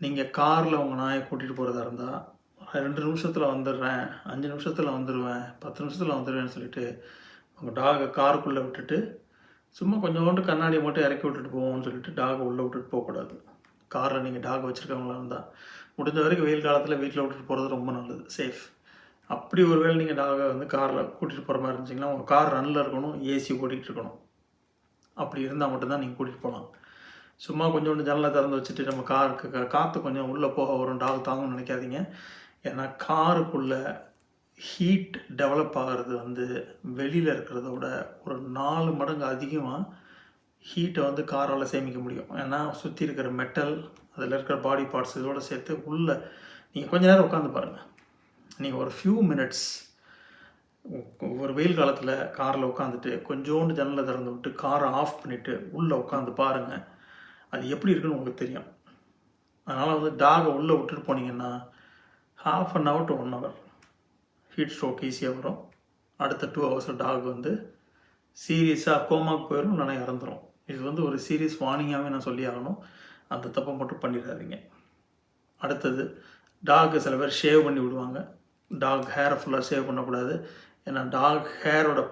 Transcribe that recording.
நீங்கள் காரில் உங்கள் நாயை கூட்டிகிட்டு போகிறதா இருந்தால் 2 நிமிஷத்தில் வந்துடுறேன், 5 நிமிஷத்தில் வந்துடுவேன், 10 நிமிஷத்தில் வந்துடுவேன்னு சொல்லிட்டு உங்கள் டாகை காருக்குள்ளே விட்டுட்டு சும்மா கொஞ்சோண்டு கண்ணாடியை மட்டும் இறக்கி விட்டுட்டு போவோம்னு சொல்லிட்டு டாகை உள்ளே விட்டுட்டு போகக்கூடாது. காரில் நீங்கள் டாக் வச்சுருக்கவங்களா இருந்தால் முடிஞ்ச வரைக்கும் வெயில் காலத்தில் வீட்டில் விட்டுட்டு போகிறது ரொம்ப நல்லது, சேஃப். அப்படி ஒரு வேளை நீங்கள் டாகை வந்து காரில் கூட்டிகிட்டு போகிற மாதிரி இருந்துச்சிங்கன்னா உங்கள் கார் ரன்னில் இருக்கணும், ஏசி ஓடிட்டு இருக்கணும். அப்படி இருந்தால் மட்டும்தான் நீங்கள் கூட்டிகிட்டு போகலாம். சும்மா கொஞ்சோண்டு ஜன்னலை திறந்து வச்சுட்டு நம்ம காருக்கு காற்று கொஞ்சம் உள்ளே போக வரும், டாக் தாங்கன்னு நினைக்காதீங்க. ஏன்னா காருக்குள்ளே ஹீட் டெவலப் ஆகிறது வந்து வெளியில் இருக்கிறத விட ஒரு 4 மடங்கு அதிகமாக ஹீட்டை வந்து காரால் சேமிக்க முடியும். ஏன்னா சுற்றி இருக்கிற மெட்டல், அதில் இருக்கிற பாடி பார்ட்ஸ் இதோடு சேர்த்து உள்ளே நீங்கள் கொஞ்ச நேரம் உட்காந்து பாருங்கள். நீங்கள் ஒரு ஃபியூ மினிட்ஸ் ஒரு வெயில் காலத்தில் காரில் உட்காந்துட்டு கொஞ்சோண்டு ஜன்னலை திறந்து விட்டு காரை ஆஃப் பண்ணிவிட்டு உள்ளே உட்காந்து பாருங்கள், அது எப்படி இருக்குன்னு உங்களுக்கு தெரியும். அதனால் வந்து டாகை உள்ளே விட்டுட்டு போனீங்கன்னா 1/2 hour to 1 hour heat stroke ஈஸியாக வரும். அடுத்த 2 hours டாக் வந்து சீரியஸாக கோமாக்கு போயிடும், இல்லைனா இறந்துடும். இது வந்து ஒரு சீரியஸ் வார்னிங்காகவே நான் சொல்லி ஆகணும். அந்த தப்பை மட்டும் பண்ணிடாதீங்க. அடுத்தது, டாக்கு சில பேர் ஷேவ் பண்ணி விடுவாங்க. டாக் ஹேரை ஃபுல்லாக ஷேவ் பண்ணக்கூடாது. ஏன்னா டாக் ஹேரோட